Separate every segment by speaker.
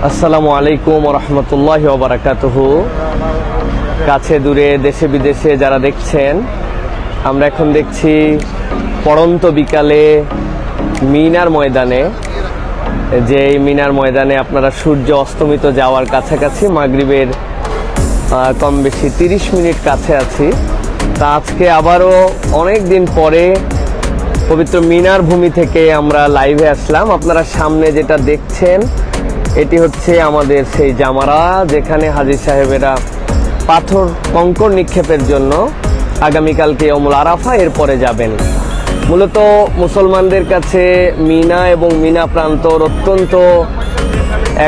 Speaker 1: আসসালামু আলাইকুম ওয়া রাহমাতুল্লাহি ওয়া বারাকাতুহু। কাছে দূরে দেশে বিদেশে যারা দেখছেন, আমরা এখন দেখছি পড়ন্ত বিকালে মিনার ময়দানে, যে এই মিনার ময়দানে আপনারা সূর্য অস্তমিত যাওয়ার কাছাকাছি, মাগরিবের কম বেশি 30 মিনিট কাছে আছি। তা আজকে আবারও অনেক দিন পরে পবিত্র মিনার ভূমি থেকে আমরা লাইভে আসলাম। আপনারা সামনে যেটা দেখছেন এটি হচ্ছে আমাদের সেই জামারা, যেখানে হাজী সাহেবেরা পাথর কঙ্কর নিক্ষেপের জন্য আগামীকালকে ইয়াউমুল আরাফা এরপরে যাবেন। মূলত মুসলমানদের কাছে মিনা এবং মিনা প্রান্তর অত্যন্ত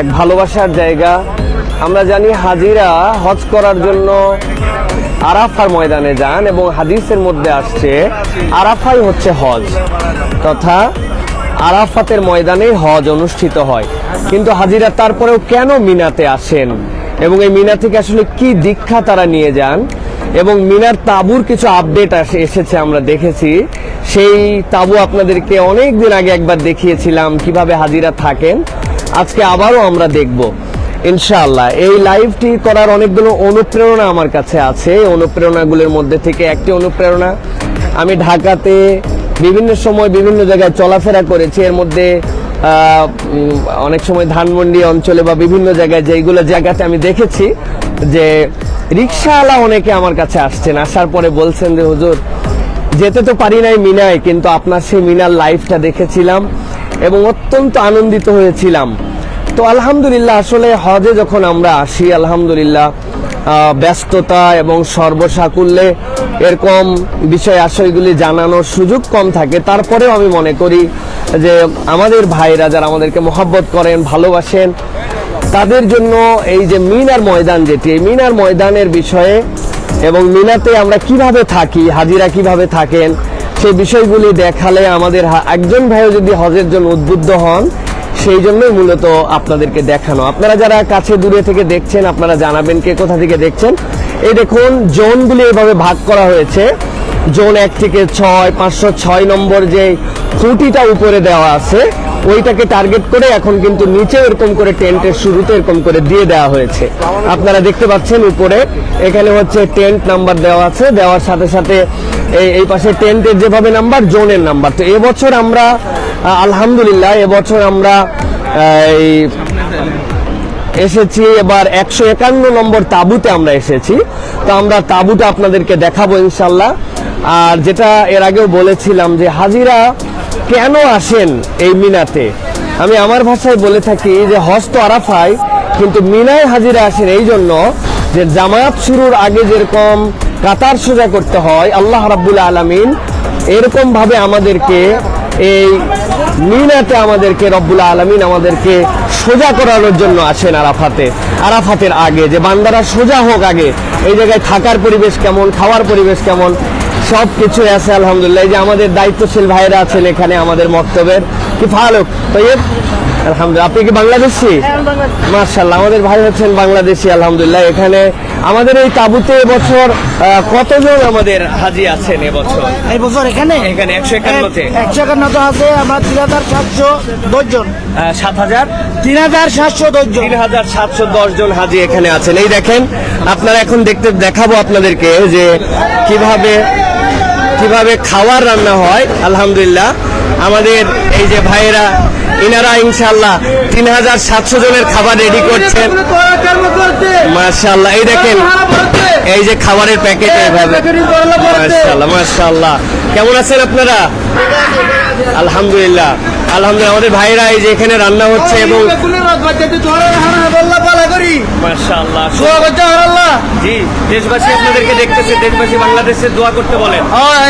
Speaker 1: এক ভালোবাসার জায়গা। আমরা জানি হাজিরা হজ করার জন্য আরাফার ময়দানে যান এবং হাদিসের মধ্যে আসছে আরাফাই হচ্ছে হজ, তথা আরাফাতের ময়দানে হজ অনুষ্ঠিত হয়। কিন্তু হাজিরা তারপরেও কেন মিনাতে আসেন এবং এই মিনা থেকে আসলে কি দীক্ষা তারা নিয়ে যান, এবং মিনার তাঁবুর কিছু আপডেট এসেছে, আমরা দেখেছি। সেই তাঁবু আপনাদেরকে অনেক দিন আগে একবার দেখিয়েছিলাম কিভাবে হাজিরা থাকেন। আজকে আবারও আমরা দেখব ইনশাআল্লাহ। এই লাইভটি করার অনেকগুলো অনুপ্রেরণা আমার কাছে আছে। এই অনুপ্রেরণাগুলোর মধ্যে থেকে একটি অনুপ্রেরণা, আমি ঢাকাতে বিভিন্ন সময় বিভিন্ন জায়গায় চলাফেরা করেছি। এর মধ্যে অনেক সময় ধানমন্ডি অঞ্চলে বা বিভিন্ন জায়গায়, যেগুলো জায়গাতে আমি দেখেছি যে রিক্সাওয়ালা অনেকে আমার কাছে আসছেন, আসার পরে বলছেন যে হুজুর যেতে তো পারি নাই মিনায়, কিন্তু আপনার সেই মিনার লাইভটা দেখেছিলাম এবং অত্যন্ত আনন্দিত হয়েছিলাম। তো আলহামদুলিল্লাহ, আসলে হজে যখন আমরা আসি, আলহামদুলিল্লাহ ব্যস্ততা এবং সর্বসাকুল্যে এরকম বিষয় আশয়গুলি জানানোর সুযোগ কম থাকে। তারপরেও আমি মনে করি যে আমাদের ভাইরা যারা আমাদেরকে মহব্বত করেন, ভালোবাসেন, তাদের জন্য এই যে মিনার ময়দান, যেটি এই মিনার ময়দানের বিষয়ে এবং মিনাতে আমরা কিভাবে থাকি, হাজিরা কিভাবে থাকেন, সেই বিষয়গুলি দেখালে আমাদের একজন ভাইও যদি হজের জন্য উদ্বুদ্ধ হন, সেই জন্যই মূলত আপনাদেরকে দেখানো। আপনারা যারা কাছে দূরে থেকে দেখছেন, আপনারা জানাবেন কে কোথা থেকে দেখছেন। এই দেখুন জোনগুলি এভাবে ভাগ করা হয়েছে। জোন 1 থেকে 6, 506 নম্বর যে খুঁটিটা উপরে দেওয়া আছে, ওইটাকে টার্গেট করে এখন কিন্তু নিচে এরকম করে টেন্টের শুরুতে এরকম করে দিয়ে দেওয়া হয়েছে। আপনারা দেখতে পাচ্ছেন উপরে এখানে হচ্ছে টেন্ট নাম্বার দেওয়া আছে, দেওয়ার সাথে সাথে এই পাশে টেন্টের যেভাবে নাম্বার, জোনের নাম্বার। তো এবছর আমরা আলহামদুলিল্লাহ এবছর আমরা এসেছি এবার 151 নম্বর তাঁবুতে আমরা এসেছি। তো আমরা তাঁবুটা আপনাদেরকে দেখাবো ইনশাল্লাহ। আর যেটা এর আগেও বলেছিলাম যে হাজিরা কেন আসেন এই মিনাতে, আমি আমার ভাষায় বলে থাকি যে হজ তো আরাফায়, কিন্তু মিনায় হাজিরা আসেন এই জন্য যে জামাত শুরুর আগে যেরকম কাতার সোজা করতে হয়, আল্লাহ রাব্বুল আলামিন এরকম ভাবে আমাদেরকে এই মিনাতে আমাদেরকে রব্বুল আলামিন আমাদেরকে সোজা করানোর জন্য আসেন আরাফাতের আগে, যে বান্দারা সোজা হোক আগে। এই জায়গায় থাকার পরিবেশ কেমন, খাওয়ার পরিবেশ কেমন, সব কিছু আছে আলহামদুলিল্লাহ। এই যে আমাদের দায়িত্বশীল ভাইরা আছেন এখানে আমাদের মক্তবের, কি ফালুক তৈয়ব, আলহামদুলিল্লাহ। আপনি কি বাংলাদেশি? মাশাআল্লাহ, আমাদের ভাই হচ্ছেন বাংলাদেশি আলহামদুলিল্লাহ। এখানে আমাদের এই তাঁবুতে এবছর কতজন আমাদের হাজি আছেন এবছর?
Speaker 2: এই বছর এখানে
Speaker 1: 151-তে
Speaker 2: 151 আছে আমরা 3710 জন,
Speaker 1: 3710 জন হাজি এখানে আছেন। এই দেখেন, আপনারা এখন দেখাবো আপনাদেরকে যে কিভাবে খাবার রান্না হয়। আলহামদুলিল্লাহ আমাদের এই যে ভাইয়েরা, ইনারা ইনশাআল্লাহ 3700 জনের খাবার রেডি করছেন। মাশাআল্লাহ, এই দেখেন এই যে খাবারের প্যাকেট এইভাবে। মাশাআল্লাহ মাশাআল্লাহ, কেমন আছেন আপনারা? আলহামদুলিল্লাহ আলহামদুলিল্লাহ, আমাদের ভাইরা এই যে এখানে রান্না হচ্ছে এবং মাশাআল্লাহ জি, দেশবাসী আপনাদেরকে দেখতেছে, দেশবাসী বাংলাদেশে দোয়া করতে বলেন।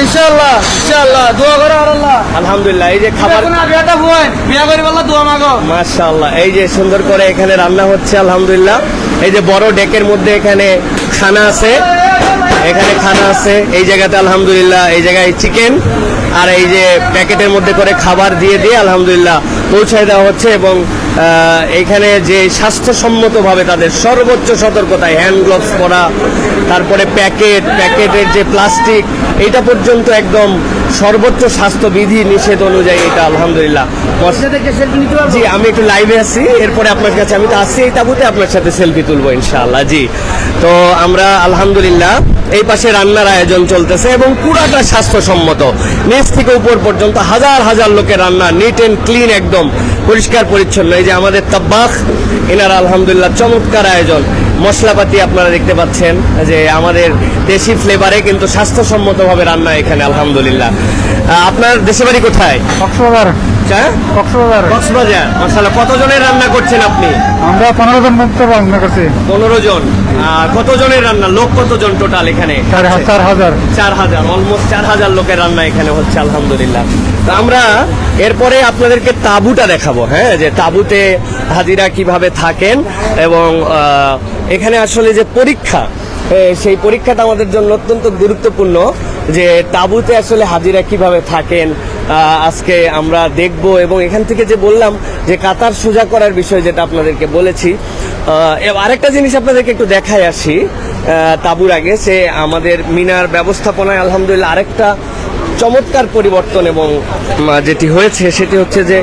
Speaker 2: ইনশাআল্লাহ ইনশাআল্লাহ দোয়া করো আল্লাহ।
Speaker 1: আলহামদুলিল্লাহ, এই যে খাবার মাশাআল্লাহ, এই যে সুন্দর করে এখানে রান্না হচ্ছে আলহামদুলিল্লাহ। এই যে বড় ডেকের মধ্যে এখানে খানা আছে, এখানে খানা আছে, এই জায়গাতে আলহামদুলিল্লাহ এই জায়গায় চিকেন আর এই যে প্যাকেটের মধ্যে করে খাবার দিয়ে দিয়ে আলহামদুলিল্লাহ পৌঁছায় দেওয়া হচ্ছে। এবং এইখানে যে স্বাস্থ্যসম্মতভাবে তাদের সর্বোচ্চ সতর্কতায় হ্যান্ড গ্লোভস পরা, তারপরে প্যাকেটের যে প্লাস্টিক, এইটা পর্যন্ত একদম সর্বোচ্চ স্বাস্থ্যবিধি নিষেধ অনুযায়ী এটা আলহামদুলিল্লাহ। জি, আমি একটু লাইভে আছি, এরপরে আপনার কাছে আমি তো আসছি এই তাবুতে, আপনার সাথে সেলফি তুলবো ইনশাআল্লাহ। জি, তো আমরা আলহামদুলিল্লাহ এই পাশে রান্নার আয়োজন চলতেছে এবং পুরাটা স্বাস্থ্যসম্মত, নিচ থেকে উপর পর্যন্ত হাজার হাজার লোকের রান্না, নিট এন্ড ক্লিন, একদম পরিষ্কার পরিচ্ছন্ন। এই যে আমাদের তাব্বাখ, এনারা আলহামদুলিল্লাহ চমৎকার আয়োজন, মশলাপাতি আপনারা দেখতে পাচ্ছেন যে আমাদের দেশি ফ্লেভারে কিন্তু স্বাস্থ্যসম্মতভাবে রান্না এখানে আলহামদুলিল্লাহ। আপনার দেশে বাড়ি কোথায়?
Speaker 2: কক্সবাজার।
Speaker 1: হ্যাঁ, কক্সবাজার। মাশাআল্লাহ, কতজনের রান্না করছেন আপনি?
Speaker 2: আমরা 15 জন মতো রান্না করছি।
Speaker 1: 15 জন। কতজনের রান্না, লোক কতজন টোটাল এখানে? 4,000, অলমোস্ট 4,000 লোকের রান্না এখানে হচ্ছে আলহামদুলিল্লাহ। তো আমরা এরপরে আপনাদেরকে তাঁবুটা দেখাবো, হ্যাঁ, যে তাঁবুতে হাজিরা কিভাবে থাকেন এবং এখানে আসলে যে পরীক্ষা, সেই পরীক্ষাটা আমাদের জন্য অত্যন্ত গুরুত্বপূর্ণ, যে তাঁবুতে আসলে হাজিরা কিভাবে থাকেন আজকে আমরা দেখব। এবং এখান থেকে যে বললাম যে কাতার সোজা করার বিষয়, যেটা আপনাদেরকে বলেছি, আরেকটা জিনিস আপনাদেরকে একটু দেখাই আসি তাঁবুর আগে, সে আমাদের মিনার ব্যবস্থাপনায় আলহামদুলিল্লাহ আরেকটা চমৎকার পরিবর্তন এবং যেটি হয়েছে সেটি হচ্ছে যে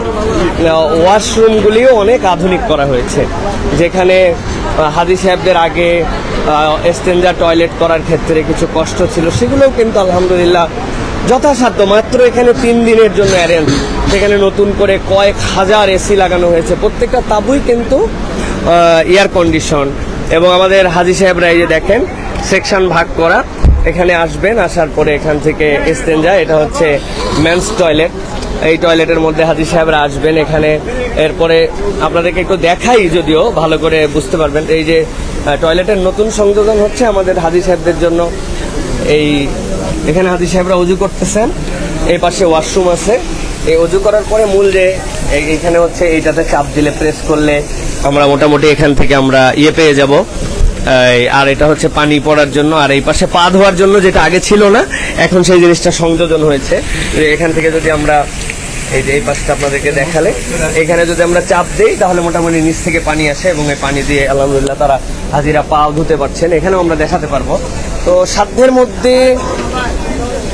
Speaker 1: ওয়াশরুমগুলিও অনেক আধুনিক করা হয়েছে। যেখানে হাজি সাহেবদের আগে এক্সচেঞ্জা টয়লেট করার ক্ষেত্রে কিছু কষ্ট ছিল, সেগুলোও কিন্তু আলহামদুলিল্লাহ যথাসাধ্য, মাত্র এখানে 3 দিনের জন্য অ্যারেঞ্জ, সেখানে নতুন করে কয়েক হাজার এসি লাগানো হয়েছে, প্রত্যেকটা তাঁবুই কিন্তু এয়ার কন্ডিশন। এবং আমাদের হাজি সাহেবরা এই যে দেখেন সেকশন ভাগ করা, এখানে আসবেন, আসার পরে এখান থেকে এক্সচেঞ্জা, এটা হচ্ছে মেন্স টয়লেট, এই টয়লেটের মধ্যে হাজি সাহেবরা আসবেন এখানে। এরপরে আপনাদেরকে একটু দেখাই, যদিও ভালো করে বুঝতে পারবেন, এই যে টয়লেটের নতুন সংযোজন হচ্ছে আমাদের হাজি সাহেবদের জন্য। এই এখানে হাজি সাহেবরা উজু করতেছেন, এই পাশে ওয়াশরুম আছে। এই উজু করার পরে মূল যে এইখানে হচ্ছে এইটাতে চাপ দিলে, প্রেস করলে আমরা মোটামুটি এখান থেকে আমরা পেয়ে যাব। আর এটা হচ্ছে পানি পড়ার জন্য, আর এই পাশে পা ধোয়ার জন্য, যেটা আগে ছিল না, এখন সেই জিনিসটা সংযোজন হয়েছে। এখান থেকে যদি আমরা এই যে এই পাশটা আপনাদেরকে দেখালে, এখানে যদি আমরা চাপ দিই তাহলে মোটামুটি নিচ থেকে পানি আসে এবং এই পানি দিয়ে আলহামদুলিল্লাহ তারা হাজিরা পা ধুতে পারছেন, এখানেও আমরা দেখাতে পারবো। তো সাধ্যের মধ্যে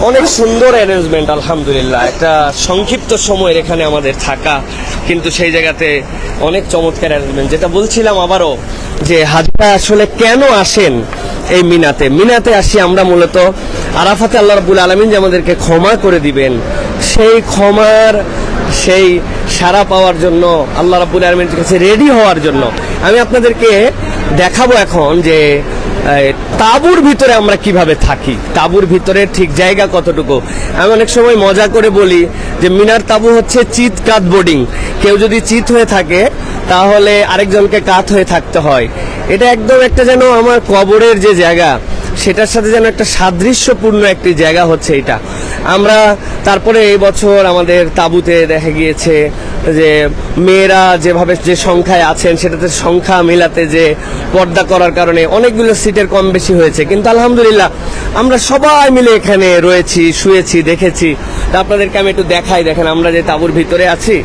Speaker 1: অনেক সুন্দর অ্যারেঞ্জমেন্ট আলহামদুলিল্লাহ। একটা সংক্ষিপ্ত সময়ের এখানে আমাদের থাকা, কিন্তু সেই জায়গাতে অনেক চমৎকার অ্যারেঞ্জমেন্ট। যেটা বলছিলাম আবারও, যে হাজিরা আসলে কেন আসেন এই মিনাতে আসি আমরা মূলত আরাফাতে আল্লাহ রাব্বুল আলামিন যে আমাদেরকে ক্ষমা করে দিবেন, সেই ক্ষমার সেই সারা পাওয়ার জন্য, আল্লাহ রাব্বুল আলামিনের কাছে রেডি হওয়ার জন্য। আমি আপনাদেরকে দেখাবো এখন যে তাঁবুর ভিতরে আমরা কিভাবে থাকি, তাঁবুর ভিতরে ঠিক জায়গা কতটুকু। আমি অনেক সময় মজা করে বলি যে মিনার তাঁবু হচ্ছে চিত কাত বোর্ডিং। কেউ যদি চিত হয়ে থাকে তাহলে আরেকজনকে কাত হয়ে থাকতে হয়। এটা একদম একটা যেন আমার কবরের যে জায়গা, সেটার সাথে যেন একটা সাদৃশ্যপূর্ণ একটি জায়গা হচ্ছে এটা। আমরা তারপরে এই বছর আমাদের তাঁবুতে দেখা গিয়েছে যে মেয়েরা যেভাবে যে সংখ্যায় আছেন, সেটাতে সংখ্যা মিলাতে যে পর্দা করার কারণে অনেকগুলো সিটের কম বেশি হয়েছে, কিন্তু আলহামদুলিল্লাহ আমরা সবাই মিলে এখানে রয়েছি, শুয়েছি, দেখেছি। তা আপনাদেরকে আমি একটু দেখাই, দেখেন আমরা যে তাঁবুর ভিতরে আছি,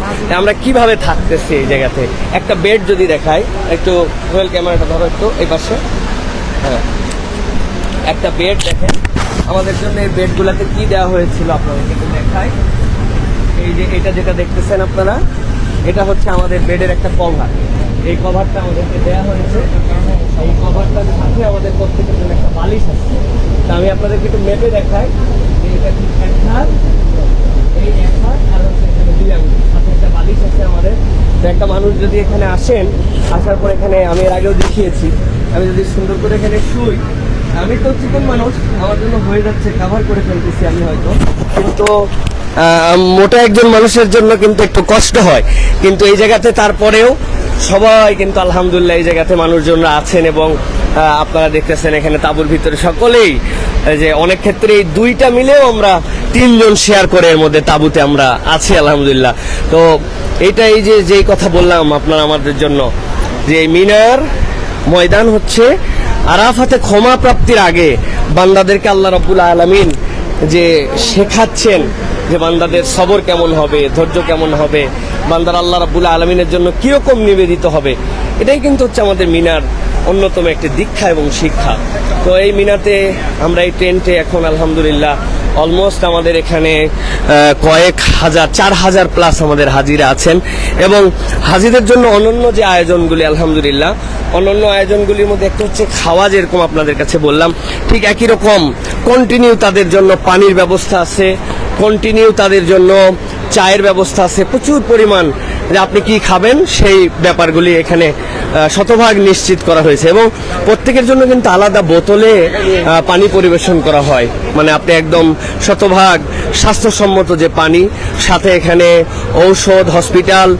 Speaker 1: আমরা কিভাবে থাকতেছি এই জায়গাতে। একটা বেড যদি দেখাই, একটু মোবাইল ক্যামেরাটা ধরো একটু এই পাশে, হ্যাঁ, একটা বেড দেখেন আমাদের জন্য। এই বেডগুলোতে কি দেওয়া হয়েছিল আপনাদেরকে একটু দেখাই। এই যে এটা যেটা দেখতেছেন আপনারা, এটা হচ্ছে আমাদের বেডের একটা কভার। এই কভারটা আমাদেরকে দেওয়া হয়েছে। এই কভারটার সাথে আমাদের প্রত্যেকের জন্য একটা বালিশ আছে। তা আমি আপনাদেরকে একটু মেপে দেখাই যে এটা ঠিক এক হাত, এই এক হাত, আর হচ্ছে এখানে 2 আঙ্গুল, সাথে একটা বালিশ আছে আমাদের। তো একটা মানুষ যদি এখানে আসেন, আসার পর এখানে আমি এর আগেও দেখিয়েছি, আমি যদি সুন্দর করে এখানে শুই, আমি তো চিকন মানুষ, আমার জন্য হয়ে যাচ্ছে, কাভার করে ফেলতেছি আমি হয়তো, কিন্তু মোটা একজন মানুষের জন্য কিন্তু একটু কষ্ট হয়। কিন্তু এই জায়গাতে তারপরেও সবাই কিন্তু আলহামদুলিল্লাহ এই জায়গাতে মানুষজনরা আছেন। এবং আপনারা দেখতেছেন এখানে তাঁবুর ভিতরে সকলেই, যে অনেক ক্ষেত্রে এই 2টা মিলেও আমরা 3 জন শেয়ার করে এর মধ্যে তাঁবুতে আমরা আছি আলহামদুলিল্লাহ। তো এইটা এই যেই কথা বললাম আপনারা আমাদের জন্য, যে মিনার ময়দান হচ্ছে আরাফাতে ক্ষমা প্রাপ্তির আগে বান্দাদেরকে আল্লাহ রাব্বুল আলামিন যে শেখাচ্ছেন যে বান্দাদের সবর কেমন হবে, ধৈর্য কেমন হবে, বান্দার আল্লাহ রাব্বুল আলামিনের জন্য কিরকম নিবেদিত হবে, এটাই কিন্তু হচ্ছে আমাদের মিনার অন্যতম একটি দীক্ষা এবং শিক্ষা। তো এই মিনাতে আমরা এই টেন্টে এখন আলহামদুলিল্লাহ অলমোস্ট আমাদের এখানে কয়েক হাজার, 4,000 প্লাস আমাদের হাজিরা আছেন। এবং হাজিদের জন্য অনন্য যে আয়োজনগুলি আলহামদুলিল্লাহ, অন্যান্য আয়োজনগুলির মধ্যে একটা হচ্ছে খাওয়া, যেরকম আপনাদের কাছে বললাম ঠিক একই রকম কন্টিনিউ তাদের জন্য পানির ব্যবস্থা আছে, কন্টিনিউ তাদের জন্য চায়ের ব্যবস্থা আছে, প্রচুর পরিমাণ যে আপনি কি খাবেন সেই ব্যাপারগুলি এখানে শতভাগ নিশ্চিত করা হয়েছে। এবং প্রত্যেকের জন্য কিন্তু আলাদা বোতলে পানি পরিবেশন করা হয়, মানে আপনি একদম শতভাগ স্বাস্থ্যসম্মত যে পানি, সাথে এখানে ঔষধ, হসপিটাল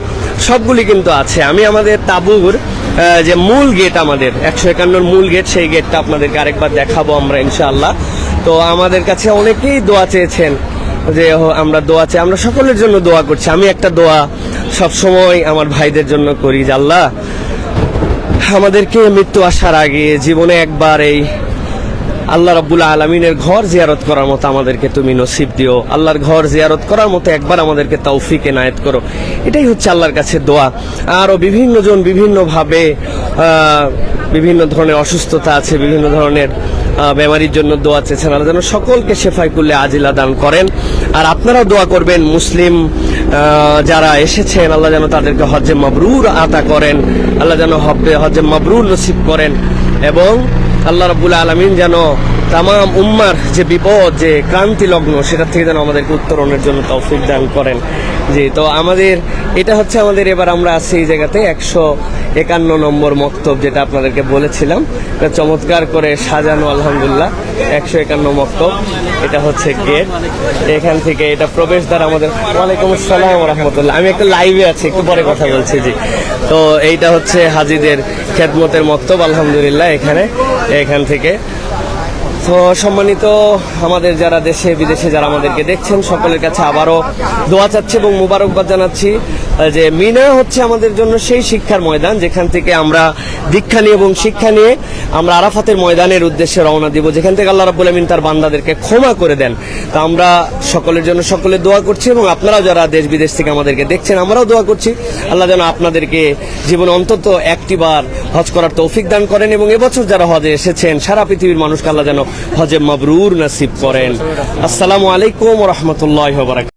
Speaker 1: সবগুলি কিন্তু আছে। আমি আমাদের তাঁবুর যে মূল গেট, আমাদের 151 মূল গেট, সেই গেটটা আপনাদেরকে আরেকবার দেখাবো আমরা ইনশাআল্লাহ। তো আমাদের কাছে অনেকেই দোয়া চেয়েছেন যে আমরা দোয়া চাই, আমরা সকলের জন্য দোয়া করছি। আমি একটা দোয়া সবসময় আমার ভাইদের জন্য করি যে আল্লাহ আমাদেরকে মৃত্যু আসার আগে জীবনে একবার এই আল্লাহ রাব্বুল আলামিনের ঘর জিয়ারত করার মতো আমাদেরকে তুমি নসিব দিও, আল্লাহর ঘর জিয়ারত করার মতো একবার আমাদেরকে তৌফিক এনায়েত করো। এটাই হচ্ছে আল্লাহর কাছে দোয়া। আরও বিভিন্ন জন বিভিন্নভাবে বিভিন্ন ধরনের অসুস্থতা আছে, বিভিন্ন ধরনের বেমারির জন্য দোয়া চেয়েছেন, আল্লাহ যেন সকলকে শেফাই করলে আজিলা দান করেন। আর আপনারাও দোয়া করবেন মুসলিম যারা এসেছেন, আল্লাহ যেন তাদেরকে হজ্জে মাবরুর আতা করেন, আল্লাহ যেন হজ্জে মাবরুর নসিব করেন। এবং আল্লাহ রাব্বুল আলামিন যেন তামাম উম্মার যে বিপদ, যে ক্রান্তি লগ্ন, সেটা থেকে যেন আমাদেরকে উত্তরণের জন্য তৌফিক দান করেন। জি, তো আমাদের এটা হচ্ছে আমাদের এবার আমরা আছি এই জায়গাতে 151 নম্বর মক্তব, যেটা আপনাদেরকে বলেছিলাম, এটা চমৎকার করে সাজানো আলহামদুলিল্লাহ 151 মক্তব। এটা হচ্ছে গেট, এখান থেকে এটা প্রবেশদ্বার আমাদের। ওয়ালাইকুম আসসালাম ওয়া রাহমাতুল্লাহ। আমি একটা লাইভে আছি, একটু পরে কথা বলছি। জি, তো এইটা হচ্ছে হাজিদের খেদমতের মক্তব আলহামদুলিল্লাহ এখান থেকে। তো সম্মানিত আমাদের যারা দেশে বিদেশে যারা আমাদেরকে দেখছেন, সকলের কাছে আবারও দোয়া চাচ্ছি এবং মুবারকবাদ জানাচ্ছি যে মিনা হচ্ছে আমাদের জন্য সেই শিক্ষার ময়দান, যেখান থেকে আমরা দীক্ষা নিয়ে এবং শিক্ষা নিয়ে আমরা আরাফাতের ময়দানের উদ্দেশ্যে রওনা দিব, যেখান থেকে আল্লাহ রাব্বুল আমিন তার বান্দাদেরকে ক্ষমা করে দেন। তা আমরা সকলের জন্য সকলে দোয়া করছি এবং আপনারাও যারা দেশ বিদেশ থেকে আমাদেরকে দেখছেন, আমরাও দোয়া করছি আল্লাহ যেন আপনাদেরকে জীবনে অন্তত একটিবার হজ করার তৌফিক দান করেন। এবং এবছর যারা হজে এসেছেন, সারা পৃথিবীর মানুষকে আল্লাহ যেন হজে মাবরুর নসিব করেন। আসসালামু আলাইকুম ওয়া রাহমাতুল্লাহি ওয়া বারাকাতুহু।